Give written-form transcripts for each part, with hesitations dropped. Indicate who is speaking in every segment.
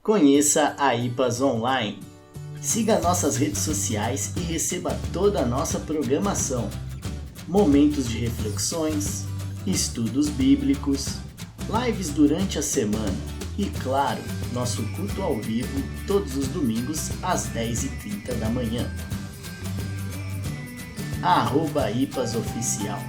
Speaker 1: Conheça a IPAS Online. Siga nossas redes sociais e receba toda a nossa programação. Momentos de reflexões, estudos bíblicos, lives durante a semana e, claro, nosso culto ao vivo todos os domingos às 10h30 da manhã. @IPAS Oficial.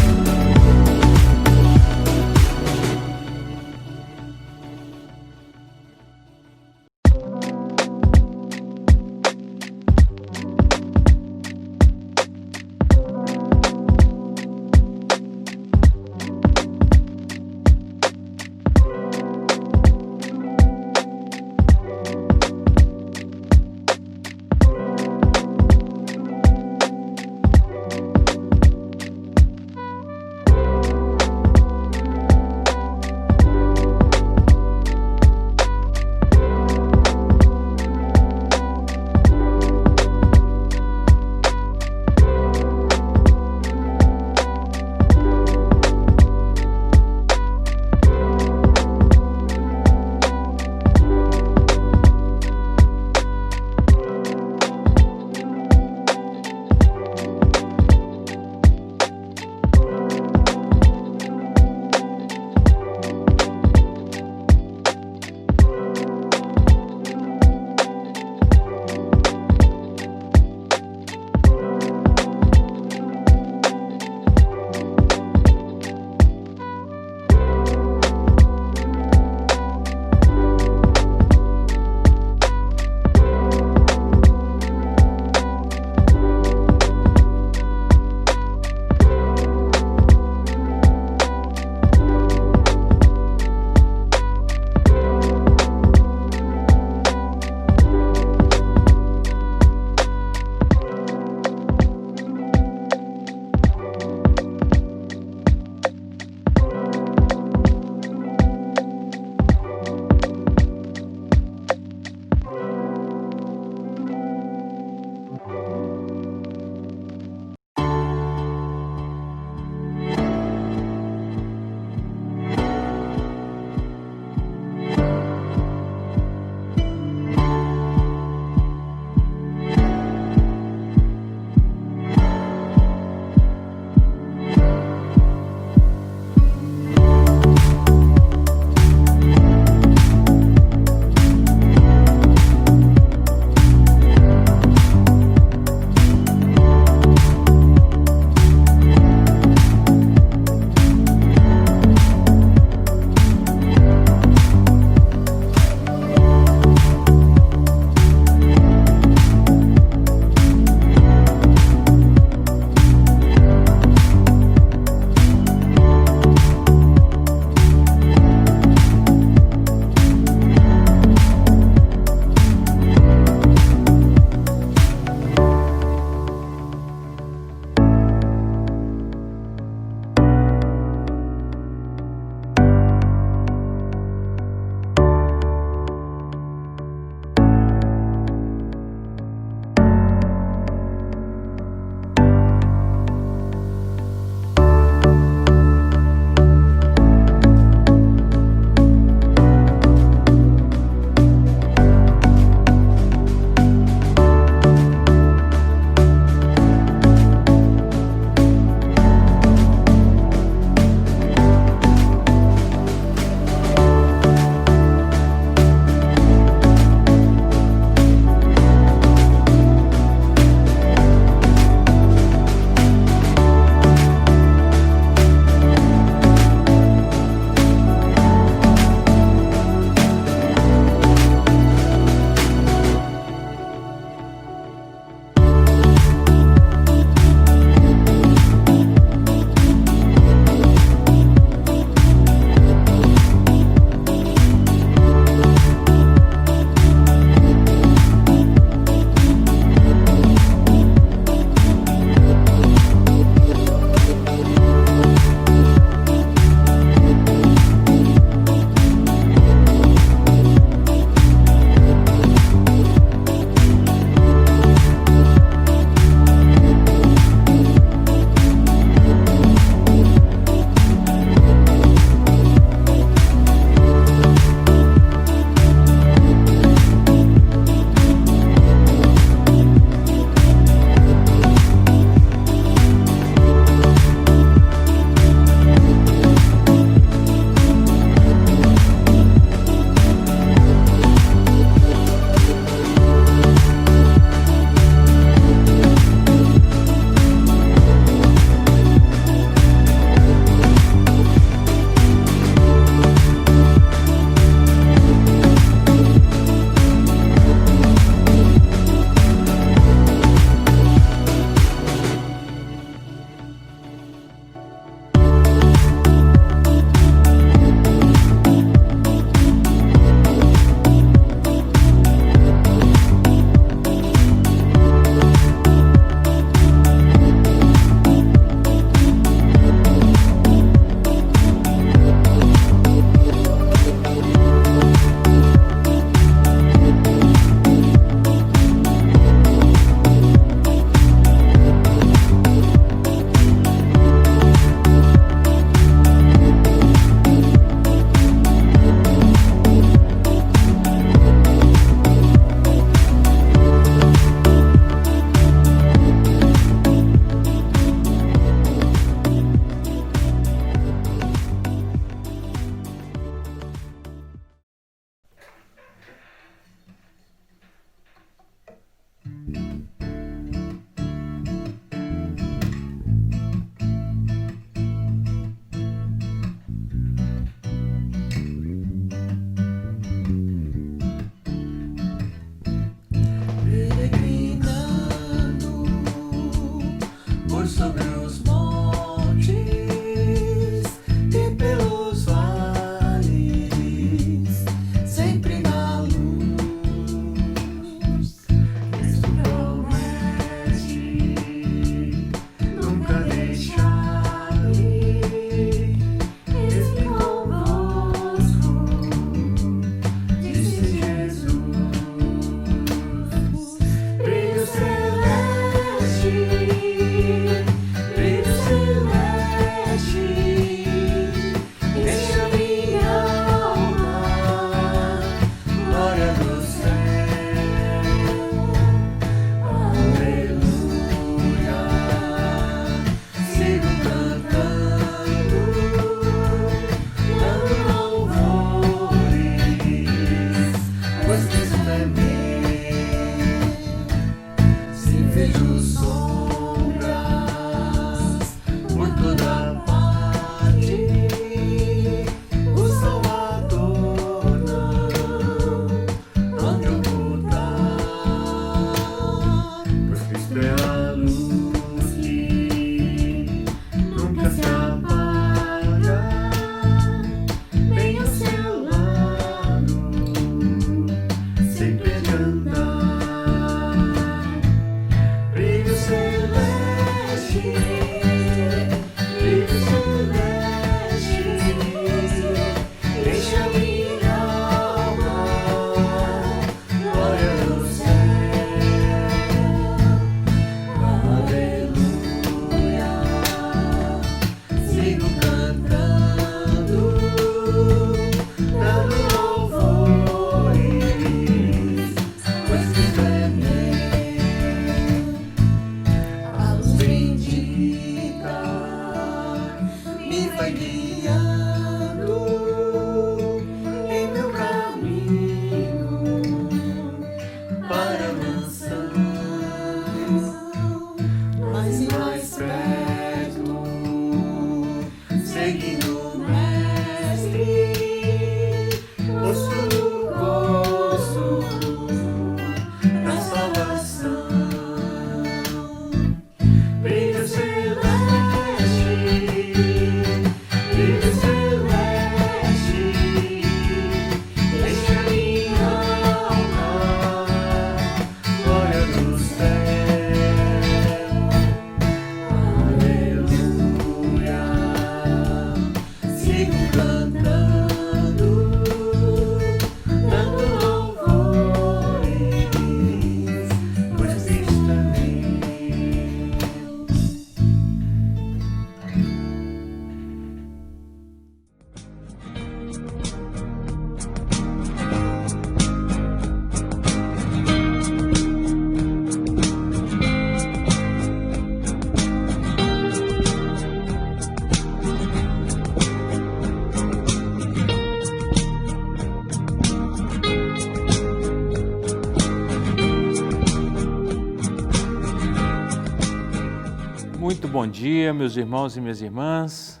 Speaker 2: Muito bom dia, meus irmãos e minhas irmãs.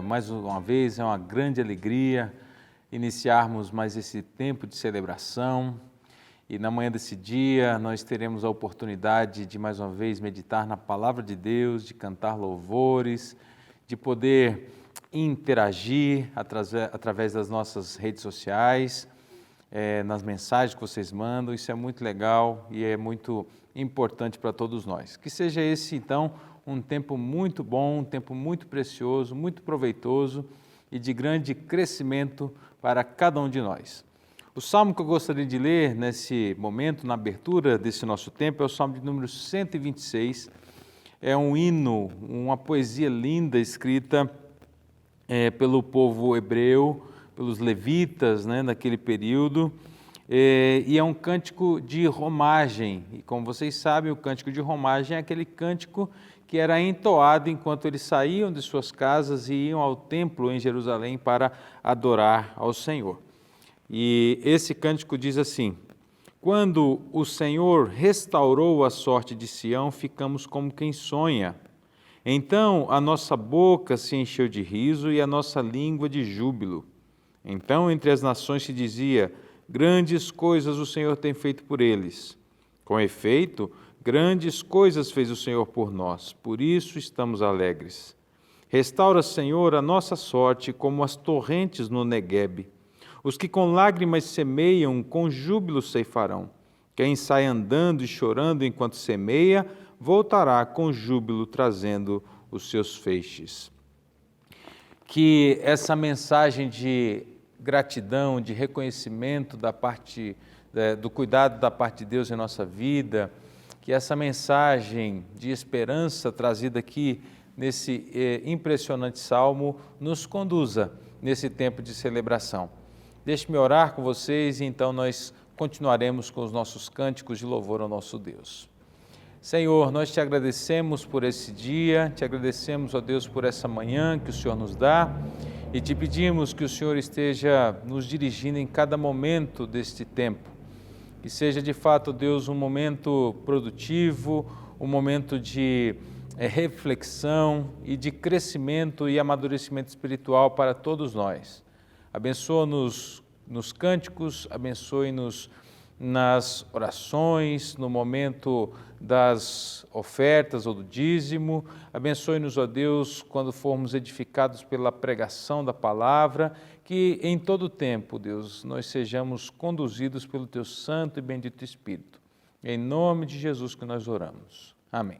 Speaker 2: Mais uma vez é uma grande alegria iniciarmos mais esse tempo de celebração. E na manhã desse dia nós teremos a oportunidade de mais uma vez meditar na Palavra de Deus, de cantar louvores, de poder interagir através das nossas redes sociais, nas mensagens que vocês mandam. Isso é muito legal e é muito importante para todos nós. Que seja esse, então, um tempo muito bom, um tempo muito precioso, muito proveitoso e de grande crescimento para cada um de nós. O salmo que eu gostaria de ler nesse momento, na abertura desse nosso tempo, é o salmo de número 126. É um hino, uma poesia linda escrita pelo povo hebreu, pelos levitas, naquele período, e é um cântico de romagem. E como vocês sabem, o cântico de romagem é aquele cântico que era entoado enquanto eles saíam de suas casas e iam ao templo em Jerusalém para adorar ao Senhor. E esse cântico diz assim: quando o Senhor restaurou a sorte de Sião, ficamos como quem sonha. Então a nossa boca se encheu de riso e a nossa língua de júbilo. Então entre as nações se dizia: grandes coisas o Senhor tem feito por eles. Com efeito, grandes coisas fez o Senhor por nós, por isso estamos alegres. Restaura, Senhor, a nossa sorte como as torrentes no Neguebe. Os que com lágrimas semeiam, com júbilo ceifarão. Quem sai andando e chorando enquanto semeia, voltará com júbilo trazendo os seus feixes. Que essa mensagem de gratidão, de reconhecimento da parte do cuidado da parte de Deus em nossa vida, que essa mensagem de esperança trazida aqui nesse impressionante salmo nos conduza nesse tempo de celebração. Deixe-me orar com vocês e então nós continuaremos com os nossos cânticos de louvor ao nosso Deus. Senhor, nós te agradecemos por esse dia, te agradecemos, ó Deus, por essa manhã que o Senhor nos dá e te pedimos que o Senhor esteja nos dirigindo em cada momento deste tempo. Que seja de fato, Deus, um momento produtivo, um momento de reflexão e de crescimento e amadurecimento espiritual para todos nós. Abençoa-nos nos cânticos, abençoe-nos nas orações, no momento das ofertas ou do dízimo. Abençoe-nos, ó Deus, quando formos edificados pela pregação da palavra, que em todo tempo, Deus, nós sejamos conduzidos pelo Teu Santo e bendito Espírito. Em nome de Jesus que nós oramos. Amém.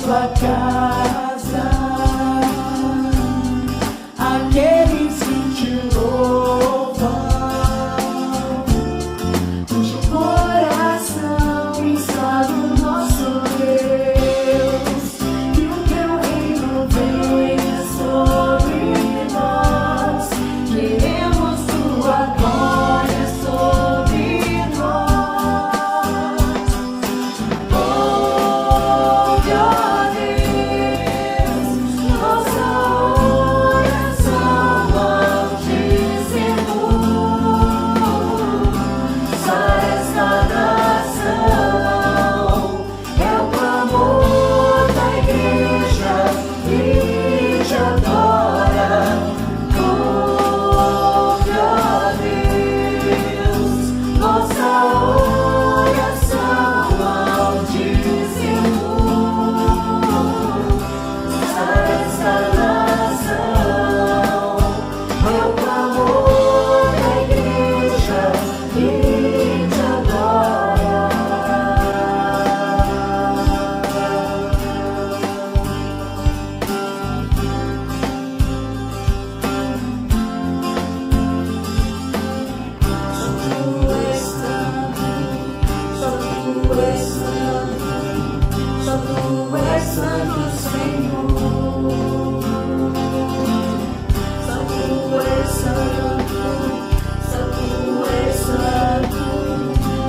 Speaker 3: tua casa, aqueles que te louvam, cujo coração está no nosso Deus, e o teu reino venha sobre nós. Queremos tua glória sobre nós. Ouve, ó Deus, nossa oração ao dizer-nos. Só esta nação é o clamor da igreja que te adora. Ouve, ó Deus, nossa oração ao dizer-nos. Só esta nação é o clamor da igreja que te adora. Só tu és santo, Senhor. Só tu és santo, só tu és santo,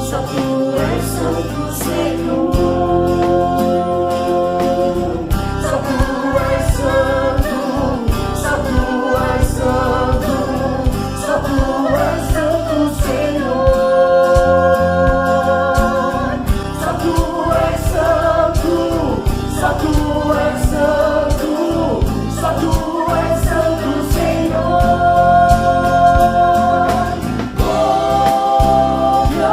Speaker 3: só tu és santo, Senhor. Só tu és santo, só tu és santo, só tu és santo, Senhor. Só tu és santo, só tu és santo, só tu és santo, Senhor. Ouve, ó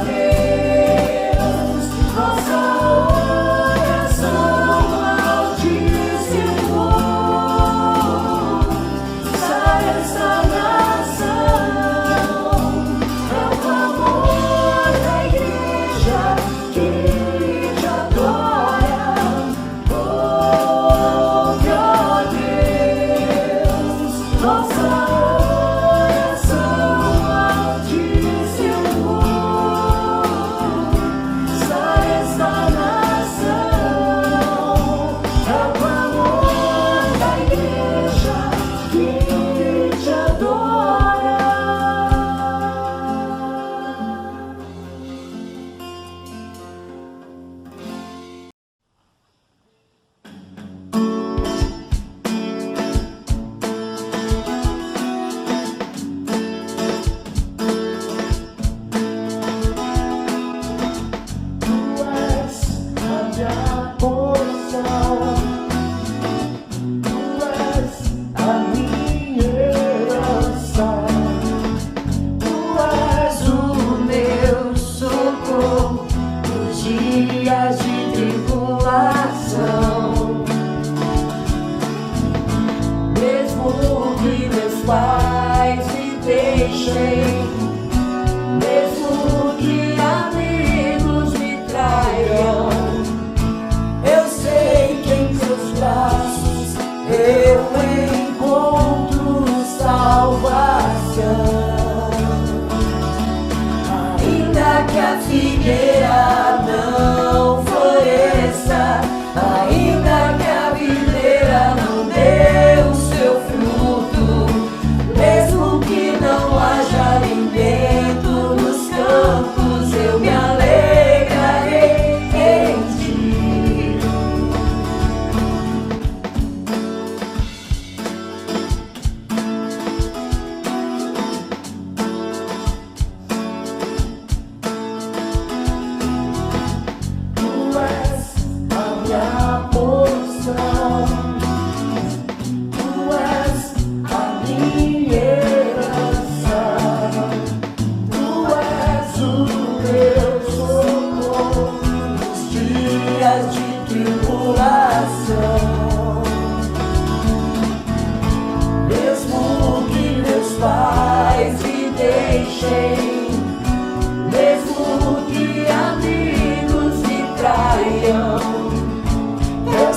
Speaker 3: Deus, nossa oração ao dizer-nos. Sai esta nação, é o clamor da igreja que te adora. Ouve, ó Deus, nossa oração ao dizer-nos. Sai esta nação, é o clamor da igreja que te adora. Tu és a minha porção, tu és a minha herança, tu és o meu socorro nos dias de tribulação. Mesmo que meus pais me deixem, mesmo que amigos me traiam, eu sei que em teus braços eu encontro salvação. Ainda que a figueira não floresça, ainda que a videira não dê o seu fruto, mesmo que não haja alimento nos campos, eu me alegrarei em ti. Tu és a minha porção, tu és a minha herança, tu és o meu socorro nos dias de tribulação. Mesmo que meus pais me deixem, mesmo que amigos me traiam, eu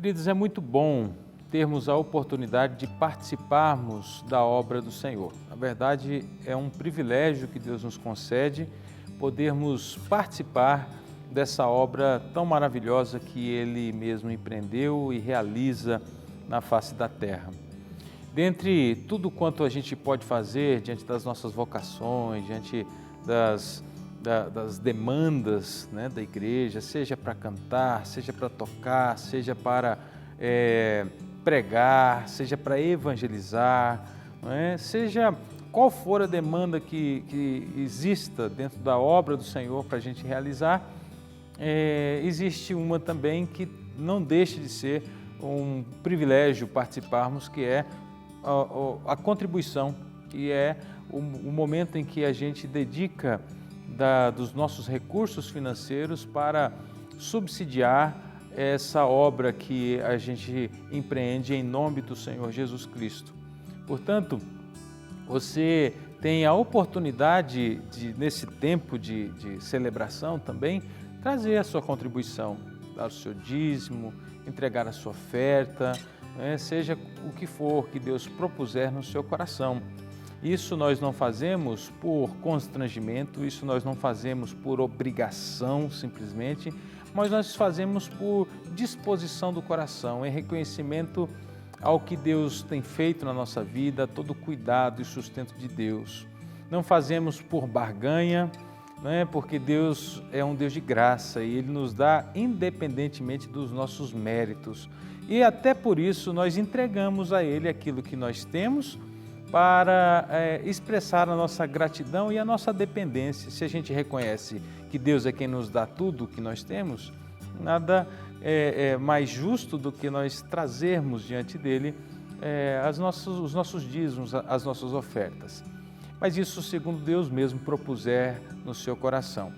Speaker 2: Queridos, é muito bom termos a oportunidade de participarmos da obra do Senhor. Na verdade, é um privilégio que Deus nos concede podermos participar dessa obra tão maravilhosa que Ele mesmo empreendeu e realiza na face da terra. Dentre tudo quanto a gente pode fazer diante das nossas vocações, diante das demandas, né, da igreja, seja para cantar, seja para tocar, seja para pregar, seja para evangelizar, não é? Seja qual for a demanda que exista dentro da obra do Senhor para a gente realizar, existe uma também que não deixa de ser um privilégio participarmos, que é a contribuição, que é o momento em que a gente dedica dos nossos recursos financeiros para subsidiar essa obra que a gente empreende em nome do Senhor Jesus Cristo. Portanto, você tem a oportunidade de, nesse tempo de celebração também, trazer a sua contribuição, dar o seu dízimo, entregar a sua oferta, né? Seja o que for que Deus propuser no seu coração. Isso nós não fazemos por constrangimento, isso nós não fazemos por obrigação simplesmente, mas nós fazemos por disposição do coração, em reconhecimento ao que Deus tem feito na nossa vida, todo o cuidado e sustento de Deus. Não fazemos por barganha, né? Porque Deus é um Deus de graça e Ele nos dá independentemente dos nossos méritos. E até por isso nós entregamos a Ele aquilo que nós temos para expressar a nossa gratidão e a nossa dependência. Se a gente reconhece que Deus é quem nos dá tudo o que nós temos, nada é mais justo do que nós trazermos diante dele os nossos dízimos, as nossas ofertas. Mas isso segundo Deus mesmo propuser no seu coração.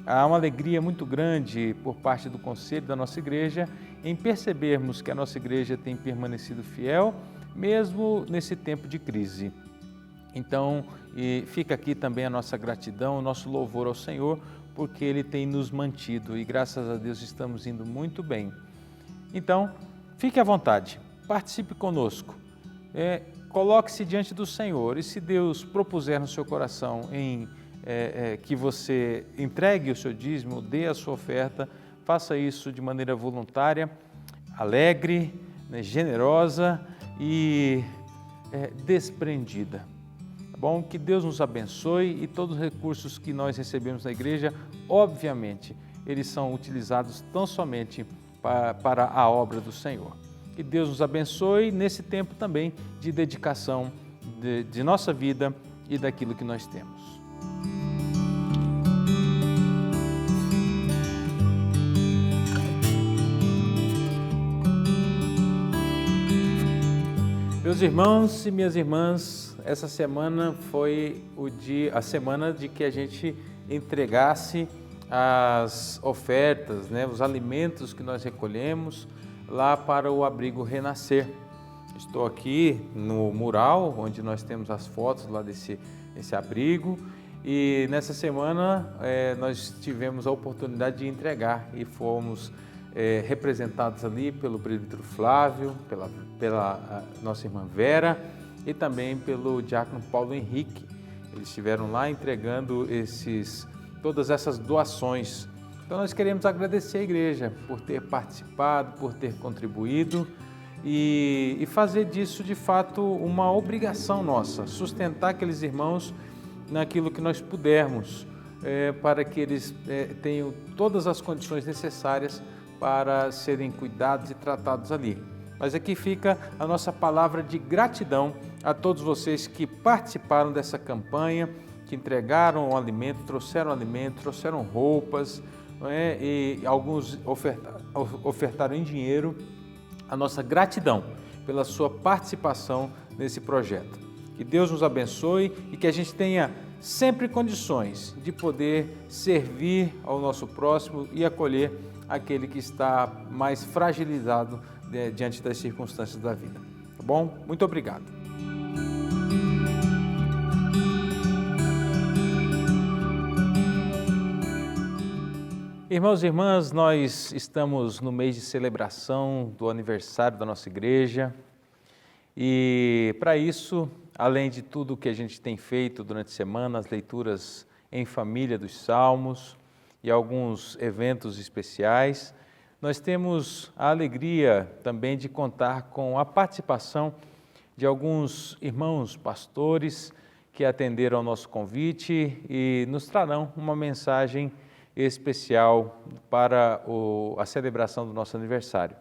Speaker 2: Há uma alegria muito grande por parte do conselho da nossa igreja em percebermos que a nossa igreja tem permanecido fiel mesmo nesse tempo de crise. Então, fica aqui também a nossa gratidão, o nosso louvor ao Senhor, porque Ele tem nos mantido e graças a Deus estamos indo muito bem. Então, fique à vontade, participe conosco, coloque-se diante do Senhor e se Deus propuser no seu coração que você entregue o seu dízimo, dê a sua oferta, faça isso de maneira voluntária, alegre, generosa e desprendida. Tá bom? Que Deus nos abençoe e todos os recursos que nós recebemos na igreja, obviamente, eles são utilizados tão somente para a obra do Senhor. Que Deus nos abençoe nesse tempo também de dedicação de nossa vida e daquilo que nós temos. Meus irmãos e minhas irmãs, essa semana foi a semana de que a gente entregasse as ofertas, né, os alimentos que nós recolhemos lá para o abrigo Renascer. Estou aqui no mural, onde nós temos as fotos lá desse abrigo, e nessa semana nós tivemos a oportunidade de entregar e fomos representados ali pelo presbítero Flávio, pela nossa irmã Vera e também pelo diácono Paulo Henrique. Eles estiveram lá entregando todas essas doações. Então nós queremos agradecer a igreja por ter participado, por ter contribuído e fazer disso de fato uma obrigação nossa, sustentar aqueles irmãos naquilo que nós pudermos, para que eles tenham todas as condições necessárias para serem cuidados e tratados ali. Mas aqui fica a nossa palavra de gratidão a todos vocês que participaram dessa campanha, que entregaram o alimento, trouxeram roupas, não é? E alguns ofertaram em dinheiro. A nossa gratidão pela sua participação nesse projeto. Que Deus nos abençoe e que a gente tenha sempre condições de poder servir ao nosso próximo e acolher aquele que está mais fragilizado diante das circunstâncias da vida. Tá bom? Muito obrigado. Irmãos e irmãs, nós estamos no mês de celebração do aniversário da nossa igreja e, para isso, além de tudo que a gente tem feito durante a semana, as leituras em família dos Salmos e alguns eventos especiais, nós temos a alegria também de contar com a participação de alguns irmãos pastores que atenderam ao nosso convite e nos trarão uma mensagem especial para a celebração do nosso aniversário.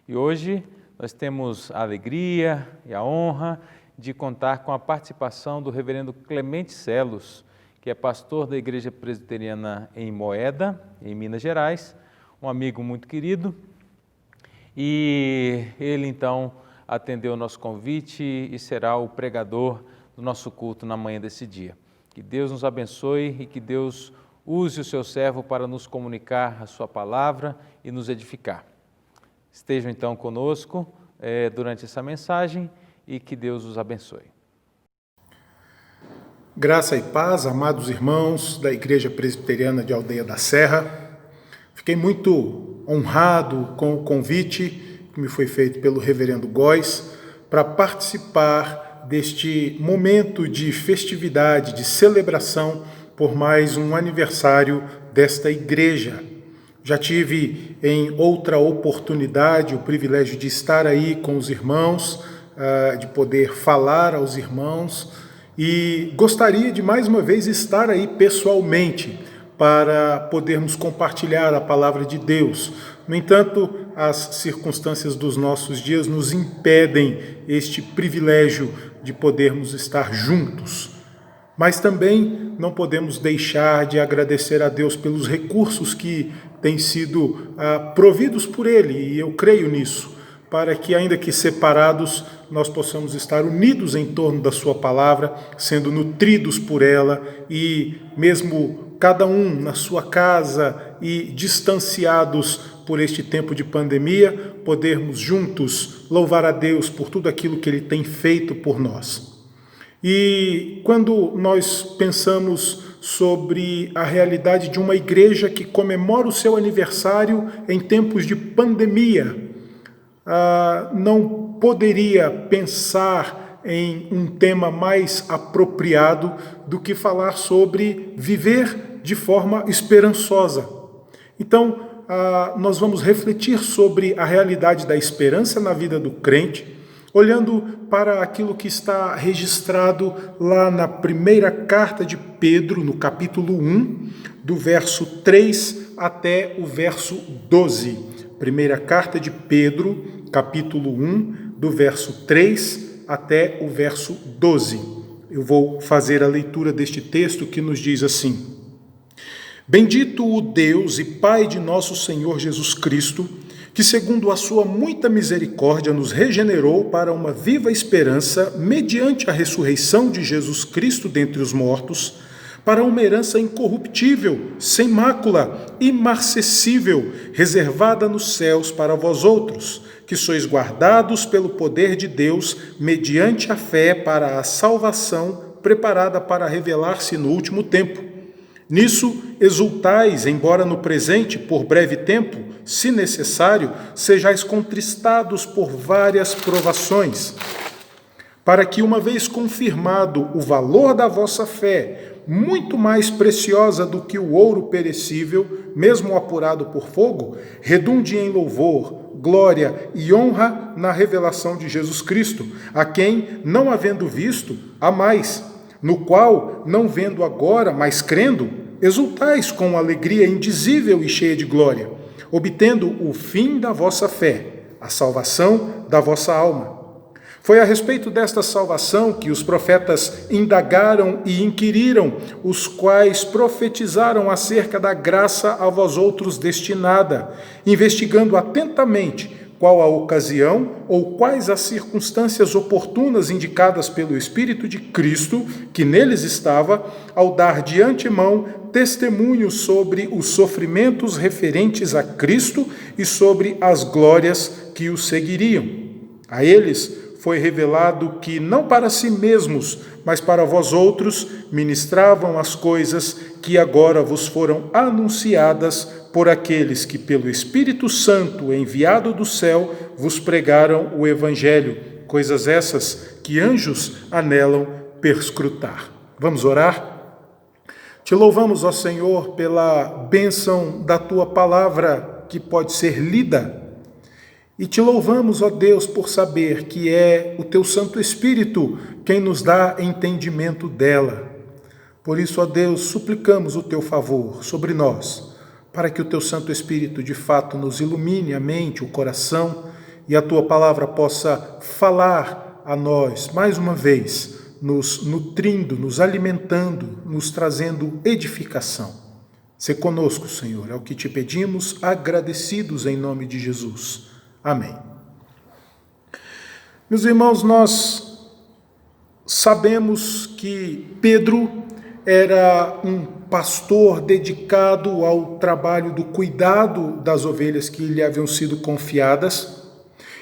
Speaker 2: E hoje nós temos a alegria e a honra de contar com a participação do reverendo Clemente Celos, que é pastor da Igreja Presbiteriana em Moeda, em Minas Gerais, um amigo muito querido, e ele então atendeu o nosso convite e será o pregador do nosso culto na manhã desse dia. Que Deus nos abençoe e que Deus use o seu servo para nos comunicar a sua palavra e nos edificar. Estejam então conosco durante essa mensagem e que Deus os abençoe.
Speaker 4: Graça e paz, amados irmãos da Igreja Presbiteriana de Aldeia da Serra. Fiquei muito honrado com o convite que me foi feito pelo reverendo Góes para participar deste momento de festividade, de celebração por mais um aniversário desta igreja. Já tive em outra oportunidade o privilégio de estar aí com os irmãos, de poder falar aos irmãos e gostaria de mais uma vez estar aí pessoalmente para podermos compartilhar a palavra de Deus. No entanto, as circunstâncias dos nossos dias nos impedem este privilégio de podermos estar juntos. Mas também não podemos deixar de agradecer a Deus pelos recursos que têm sido providos por Ele, e eu creio nisso, para que, ainda que separados, nós possamos estar unidos em torno da Sua palavra, sendo nutridos por ela, e mesmo cada um na sua casa e distanciados por este tempo de pandemia, podermos juntos louvar a Deus por tudo aquilo que Ele tem feito por nós. E quando nós pensamos sobre a realidade de uma igreja que comemora o seu aniversário em tempos de pandemia, não poderia pensar em um tema mais apropriado do que falar sobre viver de forma esperançosa. Então, nós vamos refletir sobre a realidade da esperança na vida do crente, olhando para aquilo que está registrado lá na primeira carta de Pedro, no capítulo 1, do verso 3 até o verso 12. Primeira carta de Pedro, capítulo 1, do verso 3 até o verso 12. Eu vou fazer a leitura deste texto que nos diz assim: Bendito o Deus e Pai de nosso Senhor Jesus Cristo, que segundo a sua muita misericórdia nos regenerou para uma viva esperança mediante a ressurreição de Jesus Cristo dentre os mortos, para uma herança incorruptível, sem mácula, imarcessível, reservada nos céus para vós outros, que sois guardados pelo poder de Deus mediante a fé para a salvação preparada para revelar-se no último tempo. Nisso exultais, embora no presente, por breve tempo, se necessário, sejais contristados por várias provações, para que, uma vez confirmado o valor da vossa fé, muito mais preciosa do que o ouro perecível, mesmo apurado por fogo, redunde em louvor, glória e honra na revelação de Jesus Cristo, a quem, não havendo visto, amais, no qual, não vendo agora, mas crendo, exultais com alegria indizível e cheia de glória, obtendo o fim da vossa fé, a salvação da vossa alma. Foi a respeito desta salvação que os profetas indagaram e inquiriram, os quais profetizaram acerca da graça a vós outros destinada, investigando atentamente qual a ocasião ou quais as circunstâncias oportunas indicadas pelo Espírito de Cristo, que neles estava, ao dar de antemão testemunho sobre os sofrimentos referentes a Cristo e sobre as glórias que o seguiriam. A eles foi revelado que não para si mesmos, mas para vós outros, ministravam as coisas que agora vos foram anunciadas por aqueles que, pelo Espírito Santo enviado do céu, vos pregaram o Evangelho, coisas essas que anjos anelam perscrutar. Vamos orar? Te louvamos, ó Senhor, pela bênção da Tua palavra que pode ser lida. E te louvamos, ó Deus, por saber que é o Teu Santo Espírito quem nos dá entendimento dela. Por isso, ó Deus, suplicamos o Teu favor sobre nós, para que o Teu Santo Espírito de fato nos ilumine a mente, o coração, e a Tua palavra possa falar a nós, mais uma vez, nos nutrindo, nos alimentando, nos trazendo edificação. Sê conosco, Senhor, é o que te pedimos, agradecidos em nome de Jesus. Amém. Meus irmãos, nós sabemos que Pedro era um pastor dedicado ao trabalho do cuidado das ovelhas que lhe haviam sido confiadas.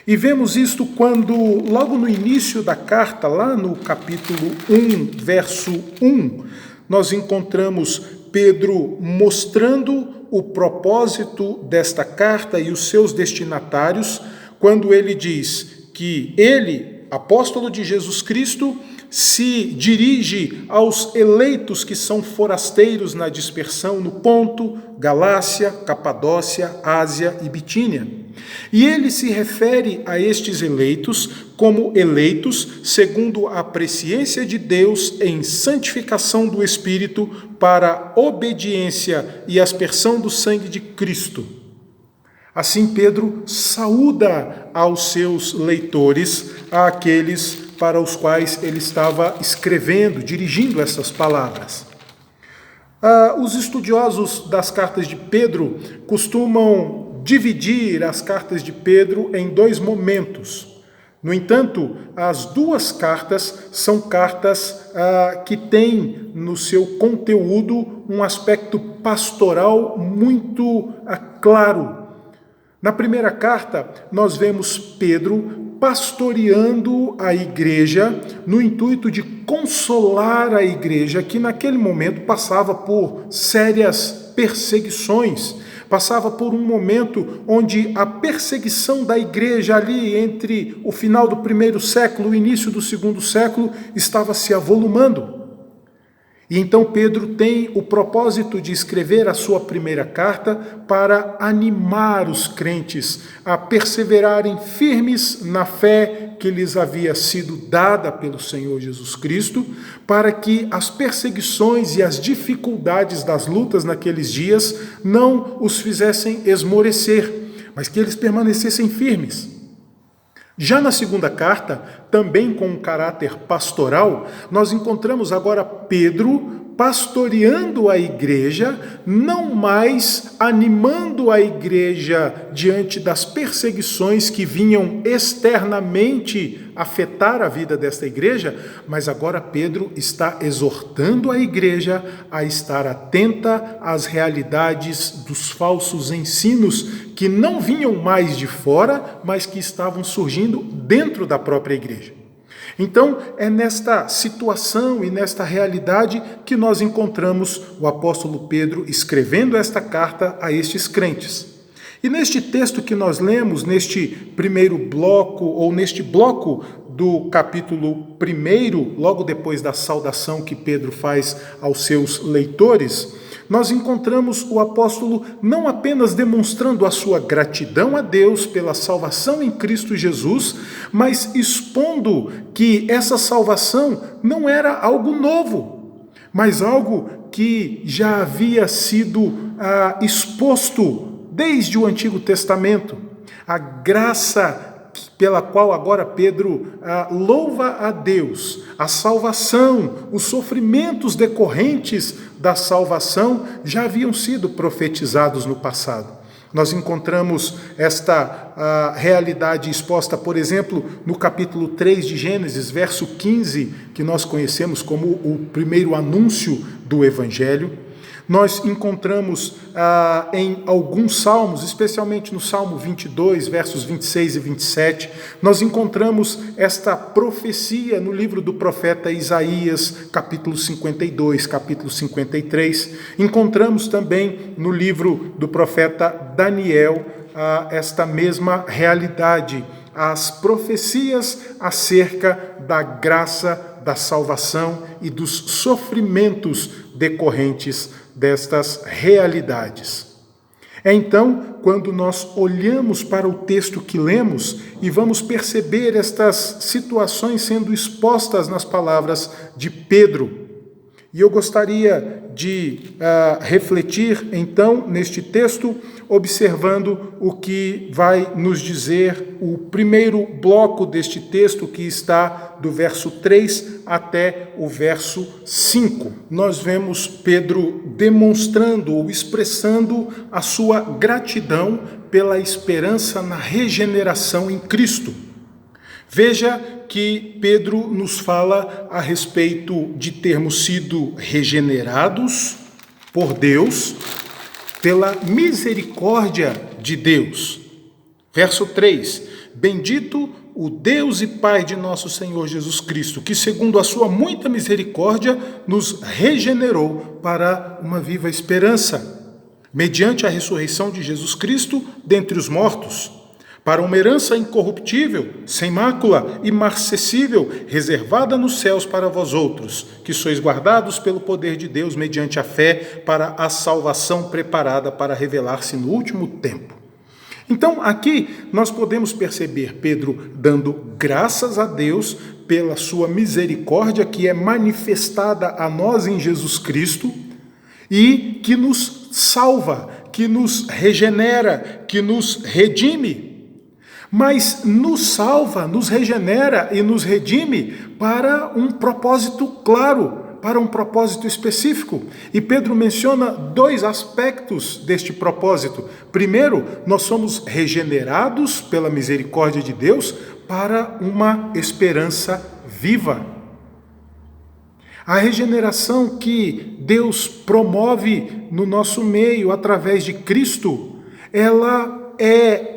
Speaker 4: E vemos isto quando, logo no início da carta, lá no capítulo 1, verso 1, nós encontramos Pedro mostrando o propósito desta carta e os seus destinatários, quando ele diz que ele, apóstolo de Jesus Cristo, se dirige aos eleitos que são forasteiros na dispersão no Ponto, Galácia, Capadócia, Ásia e Bitínia. E ele se refere a estes eleitos como eleitos segundo a presciência de Deus em santificação do Espírito para obediência e aspersão do sangue de Cristo. Assim Pedro saúda aos seus leitores, àqueles para os quais ele estava escrevendo, dirigindo essas palavras. Os estudiosos das cartas de Pedro costumam dividir as cartas de Pedro em dois momentos. No entanto, as duas cartas são cartas que têm no seu conteúdo um aspecto pastoral muito claro. Na primeira carta, nós vemos Pedro pastoreando a igreja no intuito de consolar a igreja que naquele momento passava por sérias perseguições, passava por um momento onde a perseguição da igreja ali entre o final do primeiro século e o início do segundo século estava se avolumando. E então Pedro tem o propósito de escrever a sua primeira carta para animar os crentes a perseverarem firmes na fé que lhes havia sido dada pelo Senhor Jesus Cristo, para que as perseguições e as dificuldades das lutas naqueles dias não os fizessem esmorecer, mas que eles permanecessem firmes. Já na segunda carta, também com um caráter pastoral, nós encontramos agora Pedro pastoreando a igreja, não mais animando a igreja diante das perseguições que vinham externamente afetar a vida desta igreja, mas agora Pedro está exortando a igreja a estar atenta às realidades dos falsos ensinos que não vinham mais de fora, mas que estavam surgindo dentro da própria igreja. Então, é nesta situação e nesta realidade que nós encontramos o apóstolo Pedro escrevendo esta carta a estes crentes. E neste texto que nós lemos, neste primeiro bloco, ou neste bloco do capítulo 1, logo depois da saudação que Pedro faz aos seus leitores, nós encontramos o apóstolo não apenas demonstrando a sua gratidão a Deus pela salvação em Cristo Jesus, mas expondo que essa salvação não era algo novo, mas algo que já havia sido exposto desde o Antigo Testamento. A graça pela qual agora Pedro louva a Deus, a salvação, os sofrimentos decorrentes da salvação já haviam sido profetizados no passado. Nós encontramos esta realidade exposta, por exemplo, no capítulo 3 de Gênesis, verso 15, que nós conhecemos como o primeiro anúncio do Evangelho. Nós encontramos em alguns salmos, especialmente no Salmo 22, versos 26 e 27, nós encontramos esta profecia no livro do profeta Isaías, capítulo 52, capítulo 53. Encontramos também no livro do profeta Daniel esta mesma realidade, as profecias acerca da graça, da salvação e dos sofrimentos decorrentes destas realidades. É então quando nós olhamos para o texto que lemos e vamos perceber estas situações sendo expostas nas palavras de Pedro. E eu gostaria de refletir então neste texto, observando o que vai nos dizer o primeiro bloco deste texto, que está do verso 3 até o verso 5. Nós vemos Pedro demonstrando ou expressando a sua gratidão pela esperança na regeneração em Cristo. Veja que Pedro nos fala a respeito de termos sido regenerados por Deus, pela misericórdia de Deus. Verso 3: Bendito o Deus e Pai de nosso Senhor Jesus Cristo, que segundo a sua muita misericórdia nos regenerou para uma viva esperança, mediante a ressurreição de Jesus Cristo dentre os mortos, para uma herança incorruptível, sem mácula, imarcessível, reservada nos céus para vós outros, que sois guardados pelo poder de Deus mediante a fé para a salvação preparada para revelar-se no último tempo. Então, aqui nós podemos perceber Pedro dando graças a Deus pela sua misericórdia que é manifestada a nós em Jesus Cristo e que nos salva, que nos regenera, que nos redime. Mas nos salva, nos regenera e nos redime para um propósito claro, para um propósito específico. E Pedro menciona dois aspectos deste propósito. Primeiro, nós somos regenerados pela misericórdia de Deus para uma esperança viva. A regeneração que Deus promove no nosso meio através de Cristo, ela é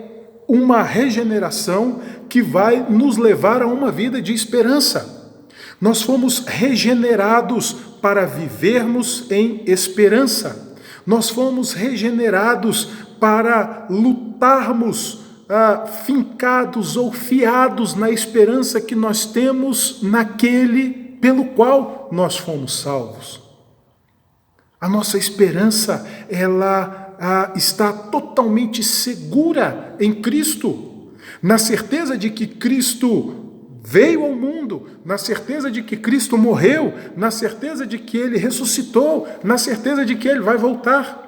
Speaker 4: uma regeneração que vai nos levar a uma vida de esperança. Nós fomos regenerados para vivermos em esperança. Nós fomos regenerados para lutarmos fincados ou fiados na esperança que nós temos naquele pelo qual nós fomos salvos. A nossa esperança, ela está totalmente segura em Cristo, na certeza de que Cristo veio ao mundo, na certeza de que Cristo morreu, na certeza de que Ele ressuscitou, na certeza de que Ele vai voltar.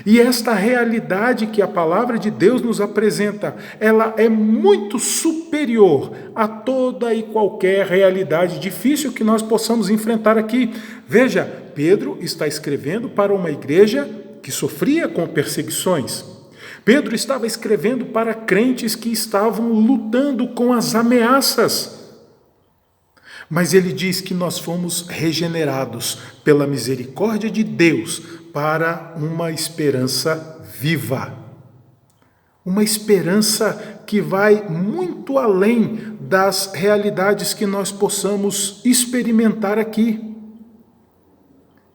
Speaker 4: E esta realidade que a palavra de Deus nos apresenta, ela é muito superior a toda e qualquer realidade difícil que nós possamos enfrentar aqui. Veja, Pedro está escrevendo para uma igreja que sofria com perseguições. Pedro estava escrevendo para crentes que estavam lutando com as ameaças. Mas ele diz que nós fomos regenerados pela misericórdia de Deus para uma esperança viva. Uma esperança que vai muito além das realidades que nós possamos experimentar aqui.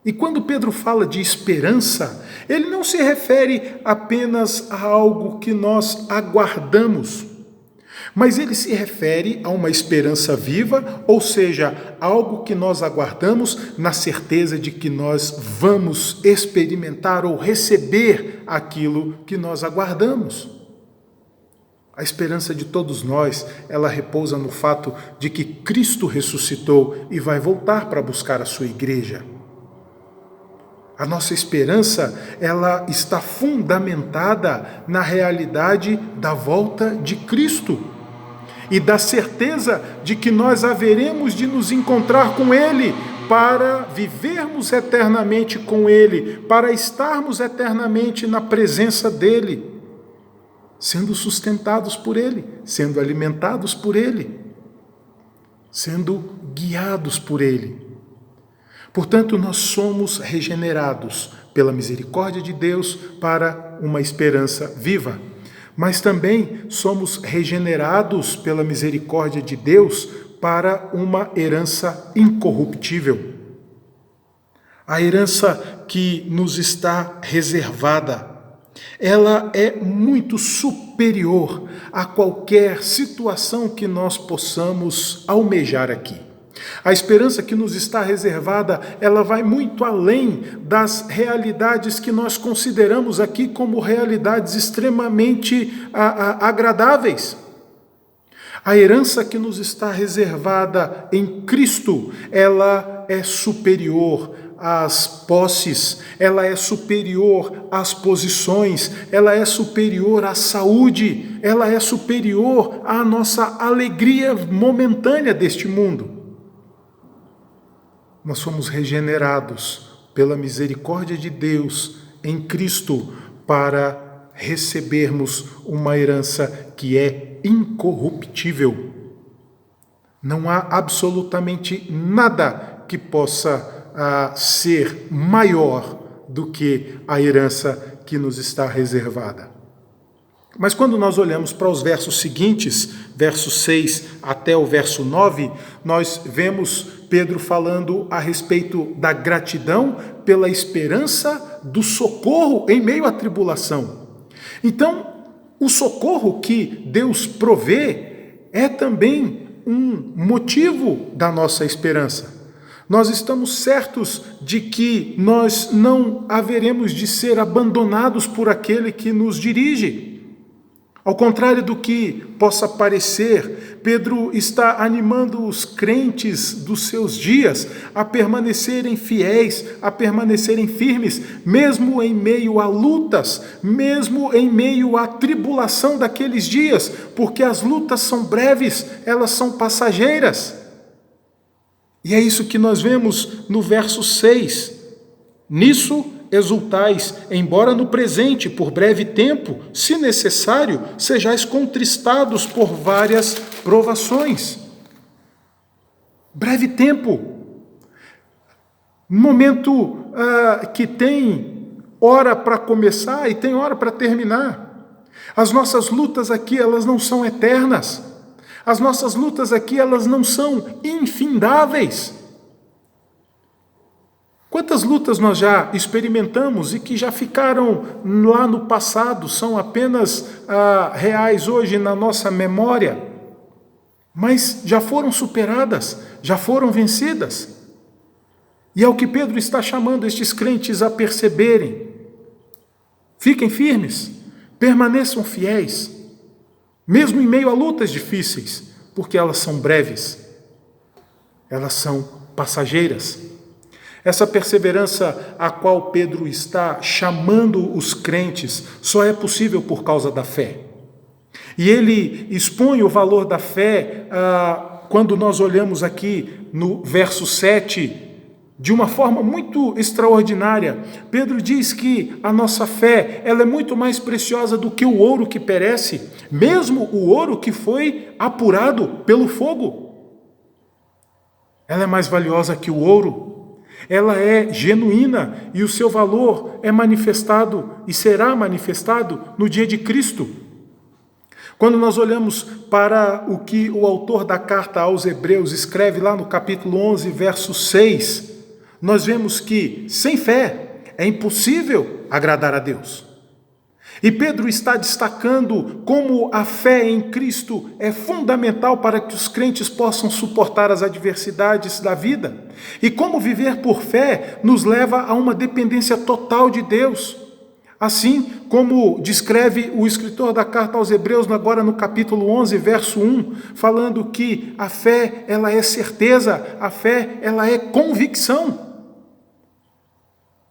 Speaker 4: E quando Pedro fala de esperança, ele não se refere apenas a algo que nós aguardamos, mas ele se refere a uma esperança viva, ou seja, algo que nós aguardamos na certeza de que nós vamos experimentar ou receber aquilo que nós aguardamos. A esperança de todos nós, ela repousa no fato de que Cristo ressuscitou e vai voltar para buscar a sua igreja. A nossa esperança, ela está fundamentada na realidade da volta de Cristo e da certeza de que nós haveremos de nos encontrar com Ele para vivermos eternamente com Ele, para estarmos eternamente na presença dEle, sendo sustentados por Ele, sendo alimentados por Ele, sendo guiados por Ele. Portanto, nós somos regenerados pela misericórdia de Deus para uma esperança viva. Mas também somos regenerados pela misericórdia de Deus para uma herança incorruptível. A herança que nos está reservada, ela é muito superior a qualquer situação que nós possamos almejar aqui. A esperança que nos está reservada, ela vai muito além das realidades que nós consideramos aqui como realidades extremamente agradáveis. A herança que nos está reservada em Cristo, ela é superior às posses, ela é superior às posições, ela é superior à saúde, ela é superior à nossa alegria momentânea deste mundo. Nós somos regenerados pela misericórdia de Deus em Cristo para recebermos uma herança que é incorruptível. Não há absolutamente nada que possa ser maior do que a herança que nos está reservada. Mas quando nós olhamos para os versos seguintes, verso 6 até o verso 9, nós vemos Pedro falando a respeito da gratidão pela esperança do socorro em meio à tribulação. Então, o socorro que Deus provê é também um motivo da nossa esperança. Nós estamos certos de que nós não haveremos de ser abandonados por aquele que nos dirige. Ao contrário do que possa parecer, Pedro está animando os crentes dos seus dias a permanecerem fiéis, a permanecerem firmes, mesmo em meio a lutas, mesmo em meio à tribulação daqueles dias, porque as lutas são breves, elas são passageiras. E é isso que nós vemos no verso 6. Nisso exultais, embora no presente, por breve tempo, se necessário, sejais contristados por várias provações. Breve tempo. Momento que tem hora para começar e tem hora para terminar. As nossas lutas aqui, elas não são eternas. As nossas lutas aqui, elas não são infindáveis. Quantas lutas nós já experimentamos e que já ficaram lá no passado, são apenas reais hoje na nossa memória, mas já foram superadas, já foram vencidas. E é o que Pedro está chamando estes crentes a perceberem. Fiquem firmes, permaneçam fiéis, mesmo em meio a lutas difíceis, porque elas são breves, elas são passageiras. Essa perseverança a qual Pedro está chamando os crentes só é possível por causa da fé. E ele expõe o valor da fé quando nós olhamos aqui no verso 7, de uma forma muito extraordinária. Pedro diz que a nossa fé ela é muito mais preciosa do que o ouro que perece, mesmo o ouro que foi apurado pelo fogo. Ela é mais valiosa que o ouro. Ela é genuína e o seu valor é manifestado e será manifestado no dia de Cristo. Quando nós olhamos para o que o autor da carta aos Hebreus escreve lá no capítulo 11, verso 6, nós vemos que sem fé é impossível agradar a Deus. E Pedro está destacando como a fé em Cristo é fundamental para que os crentes possam suportar as adversidades da vida. E como viver por fé nos leva a uma dependência total de Deus. Assim como descreve o escritor da carta aos Hebreus, agora no capítulo 11, verso 1, falando que a fé ela é certeza, a fé ela é convicção.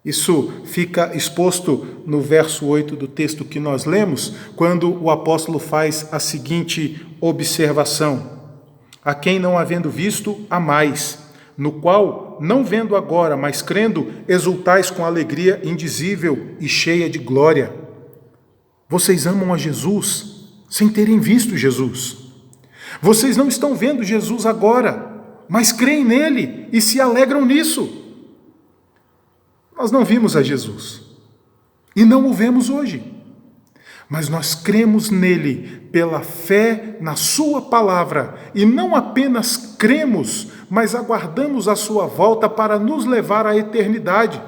Speaker 4: Isso fica exposto no verso 8 do texto que nós lemos, quando o apóstolo faz a seguinte observação: a quem não havendo visto, amais, no qual, não vendo agora, mas crendo, exultais com alegria indizível e cheia de glória. Vocês amam a Jesus sem terem visto Jesus. Vocês não estão vendo Jesus agora, mas creem nele e se alegram nisso. Nós não vimos a Jesus e não o vemos hoje, mas nós cremos nele pela fé na sua palavra e não apenas cremos, mas aguardamos a sua volta para nos levar à eternidade.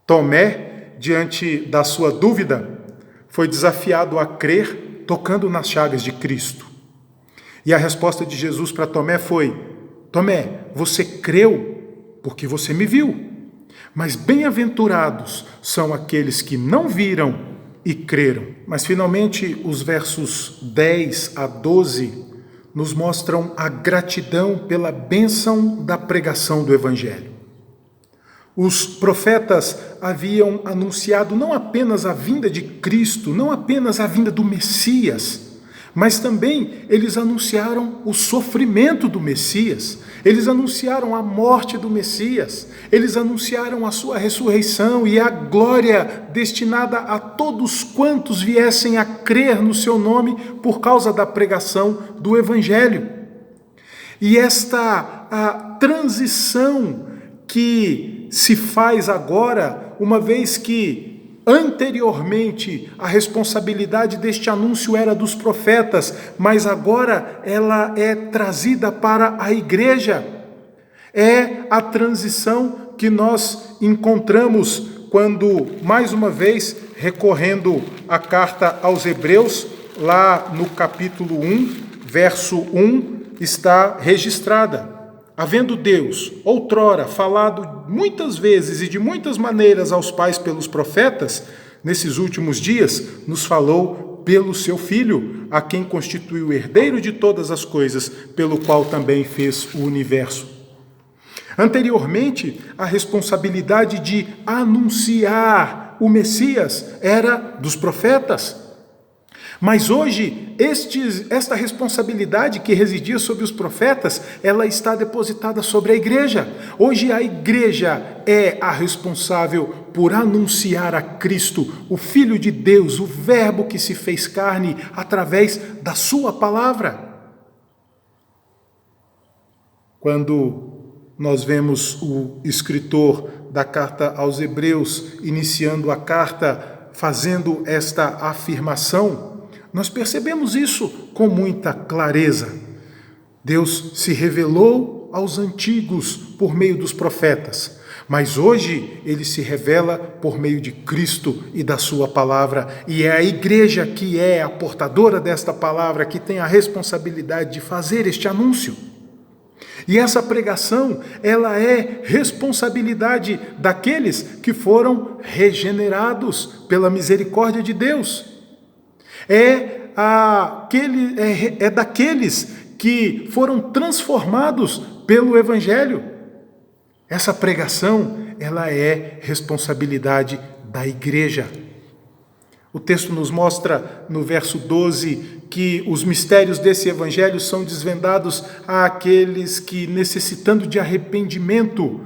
Speaker 4: Tomé, diante da sua dúvida, foi desafiado a crer tocando nas chagas de Cristo. E a resposta de Jesus para Tomé foi: Tomé, você creu porque você me viu. Mas bem-aventurados são aqueles que não viram e creram. Mas finalmente os versos 10 a 12 nos mostram a gratidão pela bênção da pregação do Evangelho. Os profetas haviam anunciado não apenas a vinda de Cristo, não apenas a vinda do Messias, mas também eles anunciaram o sofrimento do Messias, eles anunciaram a morte do Messias, eles anunciaram a sua ressurreição e a glória destinada a todos quantos viessem a crer no seu nome por causa da pregação do Evangelho. E a transição que se faz agora, uma vez que anteriormente a responsabilidade deste anúncio era dos profetas, mas agora ela é trazida para a igreja. É a transição que nós encontramos quando, mais uma vez, recorrendo à carta aos Hebreus, lá no capítulo 1, verso 1, está registrada. Havendo Deus, outrora, falado muitas vezes e de muitas maneiras aos pais pelos profetas, nesses últimos dias nos falou pelo seu Filho, a quem constituiu o herdeiro de todas as coisas, pelo qual também fez o universo. Anteriormente, a responsabilidade de anunciar o Messias era dos profetas. Mas hoje, esta responsabilidade que residia sobre os profetas, ela está depositada sobre a igreja. Hoje a igreja é a responsável por anunciar a Cristo, o Filho de Deus, o Verbo que se fez carne, através da sua palavra. Quando nós vemos o escritor da carta aos Hebreus iniciando a carta, fazendo esta afirmação, nós percebemos isso com muita clareza. Deus se revelou aos antigos por meio dos profetas, mas hoje ele se revela por meio de Cristo e da sua palavra, e é a igreja que é a portadora desta palavra, que tem a responsabilidade de fazer este anúncio. E essa pregação, ela é responsabilidade daqueles que foram regenerados pela misericórdia de Deus. É daqueles que foram transformados pelo Evangelho. Essa pregação, ela é responsabilidade da igreja. O texto nos mostra no verso 12 que os mistérios desse Evangelho são desvendados àqueles que, necessitando de arrependimento,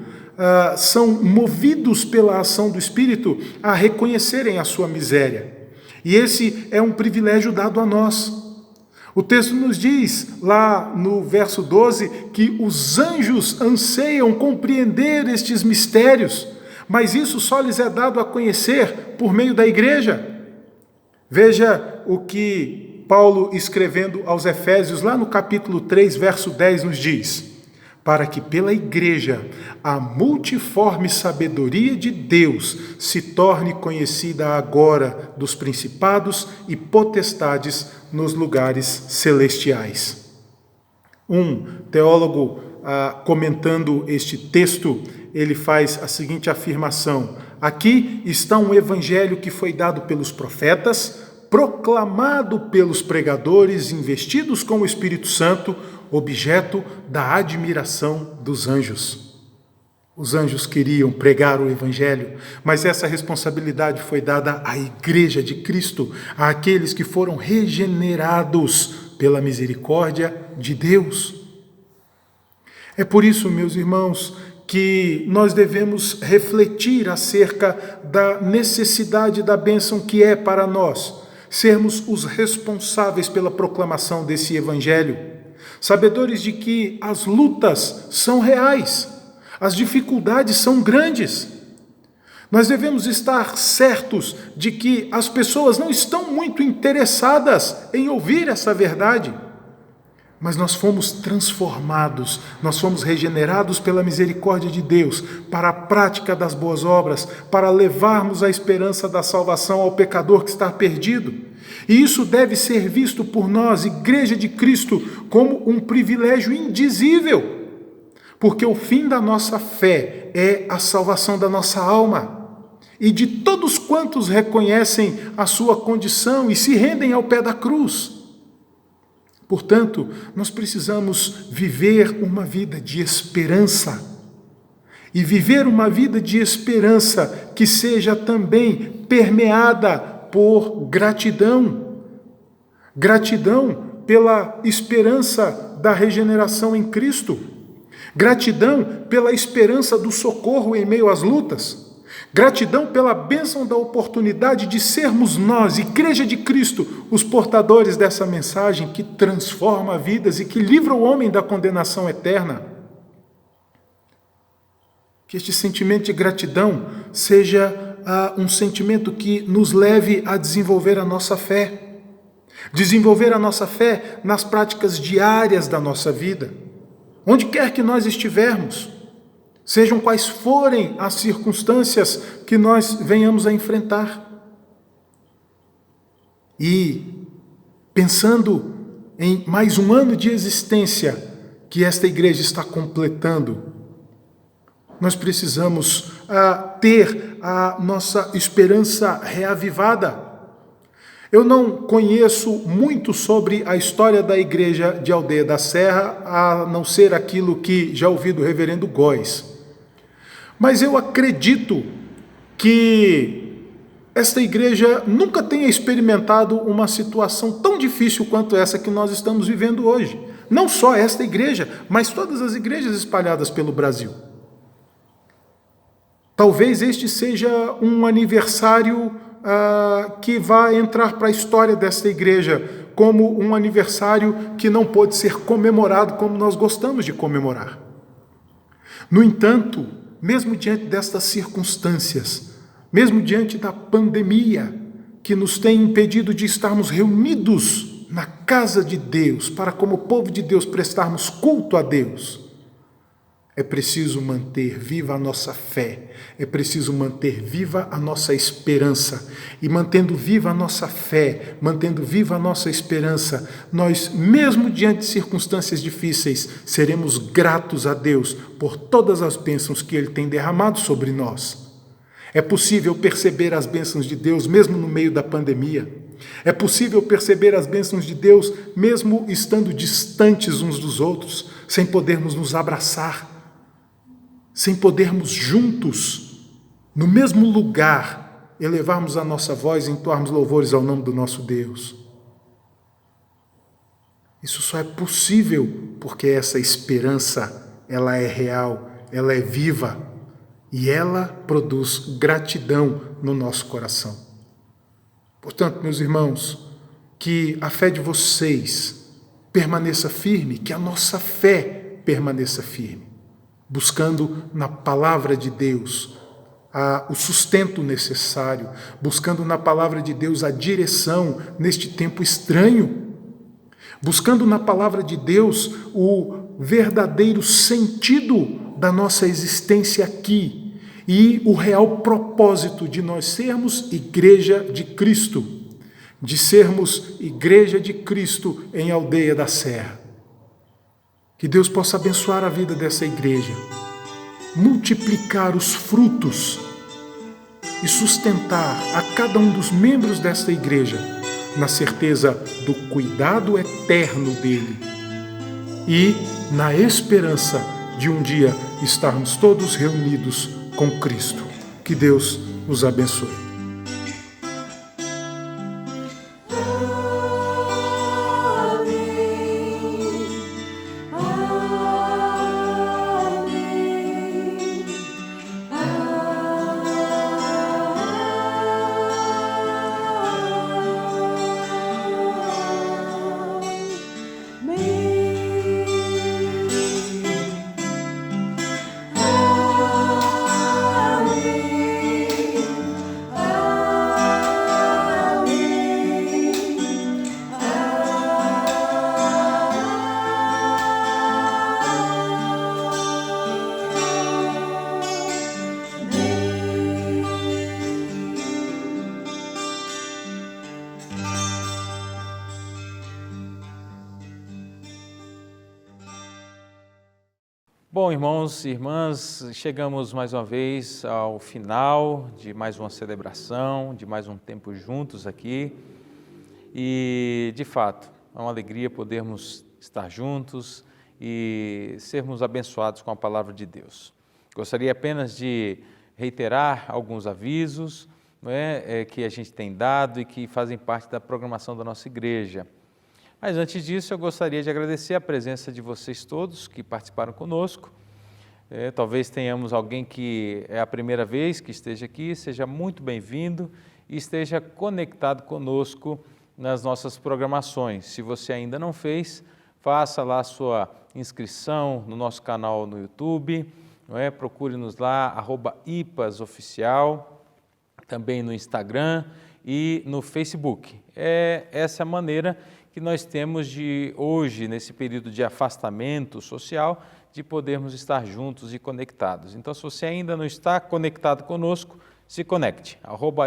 Speaker 4: são movidos pela ação do Espírito a reconhecerem a sua miséria. E esse é um privilégio dado a nós. O texto nos diz, lá no verso 12, que os anjos anseiam compreender estes mistérios, mas isso só lhes é dado a conhecer por meio da igreja. Veja o que Paulo, escrevendo aos Efésios, lá no capítulo 3, verso 10, nos diz: para que pela igreja a multiforme sabedoria de Deus se torne conhecida agora dos principados e potestades nos lugares celestiais. Um teólogo, comentando este texto, ele faz a seguinte afirmação: aqui está um evangelho que foi dado pelos profetas, proclamado pelos pregadores, investidos com o Espírito Santo, objeto da admiração dos anjos. Os anjos queriam pregar o Evangelho, mas essa responsabilidade foi dada à Igreja de Cristo, àqueles que foram regenerados pela misericórdia de Deus. É por isso, meus irmãos, que nós devemos refletir acerca da necessidade da bênção que é para nós sermos os responsáveis pela proclamação desse Evangelho, sabedores de que as lutas são reais, as dificuldades são grandes, Nós devemos estar certos de que as pessoas não estão muito interessadas em ouvir essa verdade, mas nós fomos transformados, nós fomos regenerados pela misericórdia de Deus para a prática das boas obras, para levarmos a esperança da salvação ao pecador que está perdido. E isso deve ser visto por nós, Igreja de Cristo, como um privilégio indizível, porque o fim da nossa fé é a salvação da nossa alma e de todos quantos reconhecem a sua condição e se rendem ao pé da cruz. Portanto, nós precisamos viver uma vida de esperança. E viver uma vida de esperança que seja também permeada por gratidão. Gratidão pela esperança da regeneração em Cristo. Gratidão pela esperança do socorro em meio às lutas. Gratidão pela bênção da oportunidade de sermos nós, Igreja de Cristo, os portadores dessa mensagem que transforma vidas e que livra o homem da condenação eterna. Que este sentimento de gratidão seja um sentimento que nos leve a desenvolver a nossa fé. Desenvolver a nossa fé nas práticas diárias da nossa vida. Onde quer que nós estivermos, sejam quais forem as circunstâncias que nós venhamos a enfrentar. E, pensando em mais um ano de existência que esta igreja está completando, nós precisamos ter a nossa esperança reavivada. Eu não conheço muito sobre a história da igreja de Aldeia da Serra, a não ser aquilo que já ouvi do reverendo Góes. Mas eu acredito que esta igreja nunca tenha experimentado uma situação tão difícil quanto essa que nós estamos vivendo hoje. Não só esta igreja, mas todas as igrejas espalhadas pelo Brasil. Talvez este seja um aniversário que vai entrar para a história desta igreja como um aniversário que não pode ser comemorado como nós gostamos de comemorar. No entanto, mesmo diante destas circunstâncias, mesmo diante da pandemia que nos tem impedido de estarmos reunidos na casa de Deus, para como povo de Deus prestarmos culto a Deus, é preciso manter viva a nossa fé, é preciso manter viva a nossa esperança. E mantendo viva a nossa fé, mantendo viva a nossa esperança, nós, mesmo diante de circunstâncias difíceis, seremos gratos a Deus por todas as bênçãos que Ele tem derramado sobre nós. É possível perceber as bênçãos de Deus mesmo no meio da pandemia. É possível perceber as bênçãos de Deus mesmo estando distantes uns dos outros, sem podermos nos abraçar, sem podermos juntos, no mesmo lugar, elevarmos a nossa voz e entoarmos louvores ao nome do nosso Deus. Isso só é possível porque essa esperança, ela é real, ela é viva e ela produz gratidão no nosso coração. Portanto, meus irmãos, que a fé de vocês permaneça firme, que a nossa fé permaneça firme, buscando na palavra de Deus o sustento necessário, buscando na palavra de Deus a direção neste tempo estranho, buscando na palavra de Deus o verdadeiro sentido da nossa existência aqui e o real propósito de nós sermos Igreja de Cristo, de sermos Igreja de Cristo em Aldeia da Serra. Que Deus possa abençoar a vida dessa igreja, multiplicar os frutos e sustentar a cada um dos membros desta igreja na certeza do cuidado eterno dele e na esperança de um dia estarmos todos reunidos com Cristo. Que Deus nos abençoe.
Speaker 2: Bom, irmãos e irmãs, chegamos mais uma vez ao final de mais uma celebração, de mais um tempo juntos aqui. E, de fato, é uma alegria podermos estar juntos e sermos abençoados com a palavra de Deus. Gostaria apenas de reiterar alguns avisos, que a gente tem dado e que fazem parte da programação da nossa igreja. Mas antes disso, eu gostaria de agradecer a presença de vocês todos que participaram conosco. Talvez tenhamos alguém que é a primeira vez que esteja aqui, seja muito bem-vindo e esteja conectado conosco nas nossas programações. Se você ainda não fez, faça lá a sua inscrição no nosso canal no YouTube, procure-nos lá, @IPASOficial, também no Instagram e no Facebook. Essa é a maneira que nós temos de hoje, nesse período de afastamento social, de podermos estar juntos e conectados. Então, se você ainda não está conectado conosco, se conecte,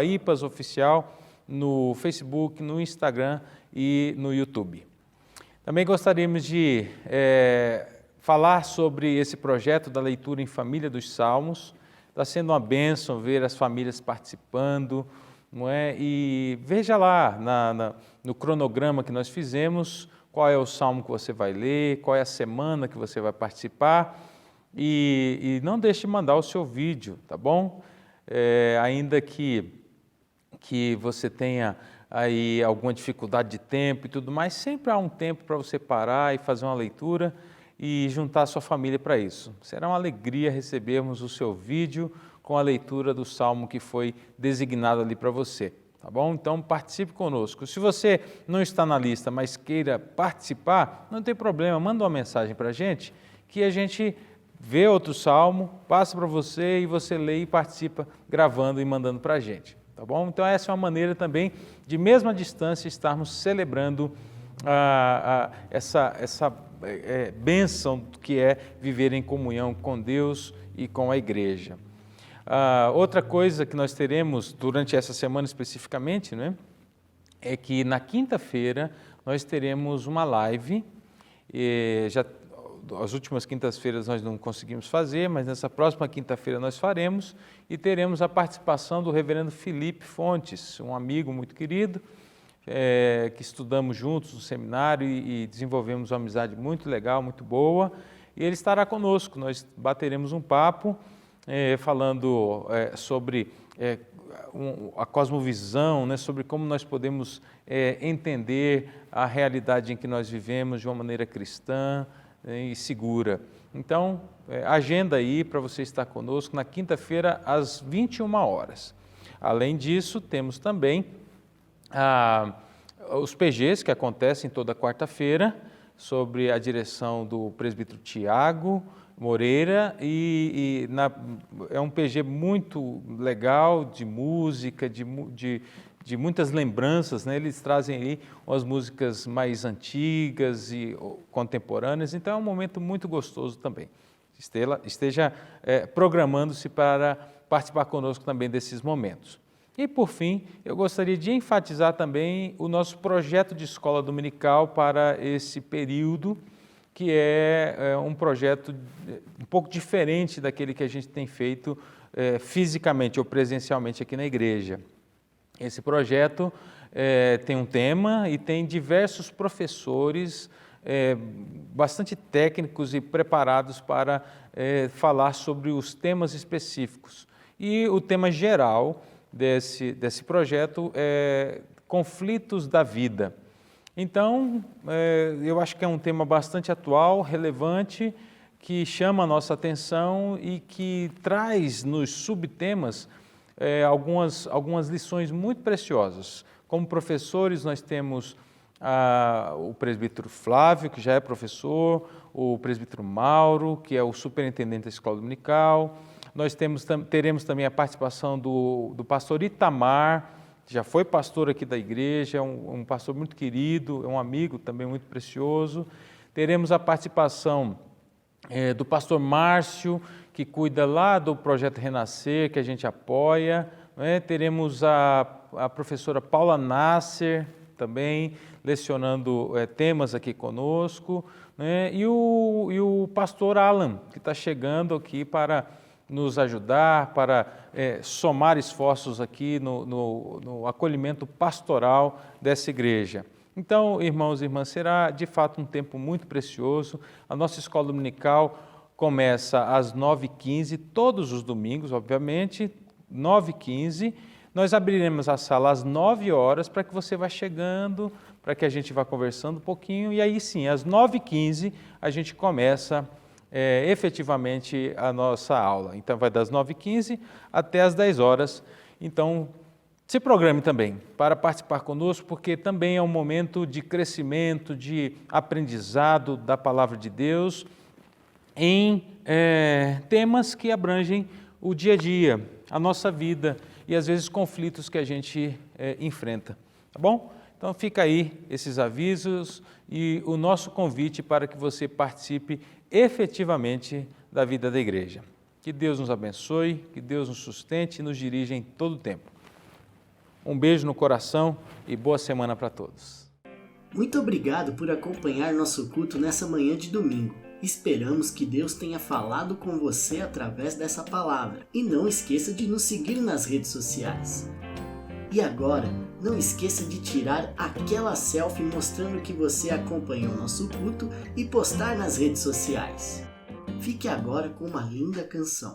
Speaker 2: @IPASOficial no Facebook, no Instagram e no YouTube. Também gostaríamos de falar sobre esse projeto da leitura em família dos Salmos. Está sendo uma bênção ver as famílias participando, não é? E veja lá no cronograma que nós fizemos, qual é o salmo que você vai ler, qual é a semana que você vai participar e não deixe de mandar o seu vídeo, tá bom? Ainda que você tenha aí alguma dificuldade de tempo e tudo mais, sempre há um tempo para você parar e fazer uma leitura e juntar a sua família para isso. Será uma alegria recebermos o seu vídeo com a leitura do salmo que foi designado ali para você, tá bom? Então participe conosco. Se você não está na lista, mas queira participar, não tem problema, manda uma mensagem para a gente, que a gente vê outro salmo, passa para você e você lê e participa gravando e mandando para a gente, tá bom? Então essa é uma maneira também de, mesmo à distância, estarmos celebrando essa bênção que é viver em comunhão com Deus e com a igreja. Outra coisa que nós teremos durante essa semana especificamente, né, é que na quinta-feira nós teremos uma live. As últimas quintas-feiras nós não conseguimos fazer, mas nessa próxima quinta-feira nós faremos e teremos a participação do reverendo Felipe Fontes, um amigo muito querido, que estudamos juntos no seminário e desenvolvemos uma amizade muito legal, muito boa, e ele estará conosco. Nós bateremos um papo falando sobre a cosmovisão, né, sobre como nós podemos entender a realidade em que nós vivemos de uma maneira cristã e segura. Então, agenda aí para você estar conosco na quinta-feira às 21 horas. Além disso, temos também os PGs que acontecem toda quarta-feira, sobre a direção do presbítero Tiago Moreira, é um PG muito legal, de música, de muitas lembranças, né? Eles trazem aí umas músicas mais antigas e contemporâneas, então é um momento muito gostoso também. Esteja programando-se para participar conosco também desses momentos. E, por fim, eu gostaria de enfatizar também o nosso projeto de escola dominical para esse período, que é um projeto um pouco diferente daquele que a gente tem feito fisicamente ou presencialmente aqui na igreja. Esse projeto tem um tema e tem diversos professores bastante técnicos e preparados para falar sobre os temas específicos. E o tema geral desse projeto é conflitos da vida. Então, eu acho que é um tema bastante atual, relevante, que chama a nossa atenção e que traz nos subtemas algumas lições muito preciosas. Como professores, nós temos o presbítero Flávio, que já é professor, o presbítero Mauro, que é o superintendente da escola dominical. Nós teremos também a participação do pastor Itamar, que já foi pastor aqui da igreja, é um pastor muito querido, é um amigo também muito precioso. Teremos a participação do pastor Márcio, que cuida lá do Projeto Renascer, que a gente apoia. Teremos a professora Paula Nasser, também, lecionando temas aqui conosco, né? E o pastor Alan, que está chegando aqui para nos ajudar, para somar esforços aqui no acolhimento pastoral dessa igreja. Então, irmãos e irmãs, será de fato um tempo muito precioso. A nossa escola dominical começa às 9h15, todos os domingos, obviamente, 9h15. Nós abriremos a sala às 9 horas para que você vá chegando, para que a gente vá conversando um pouquinho, e aí sim, às 9h15 a gente começa efetivamente a nossa aula. Então vai das 9h15 até as 10 horas. Então se programe também para participar conosco, porque também é um momento de crescimento, de aprendizado da Palavra de Deus em temas que abrangem o dia a dia, a nossa vida e às vezes conflitos que a gente enfrenta, tá bom? Então fica aí esses avisos e o nosso convite para que você participe efetivamente da vida da igreja. Que Deus nos abençoe, que Deus nos sustente e nos dirija em todo o tempo. Um beijo no coração e boa semana para todos.
Speaker 1: Muito obrigado por acompanhar nosso culto nessa manhã de domingo. Esperamos que Deus tenha falado com você através dessa palavra. E não esqueça de nos seguir nas redes sociais. E agora, não esqueça de tirar aquela selfie mostrando que você acompanhou nosso culto e postar nas redes sociais. Fique agora com uma linda canção.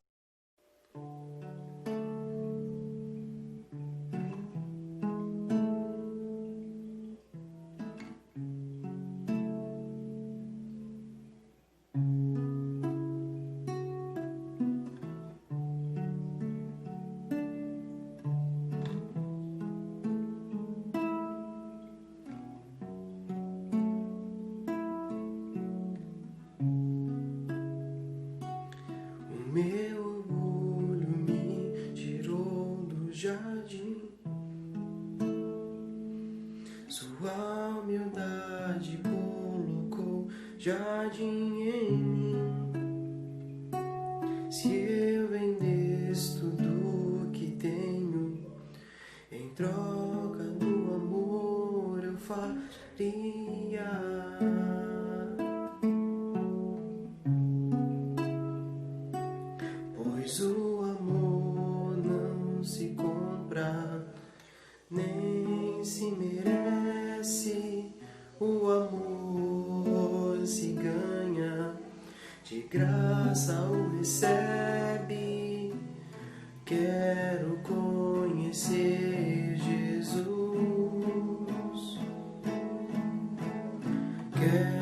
Speaker 5: Meu orgulho me tirou do jardim, sua humildade colocou jardim em mim. Se eu vendesse tudo que tenho, em troca do amor eu faria. Pois o amor não se compra, nem se merece. O amor se ganha, de graça o recebe. Quero conhecer Jesus. Quero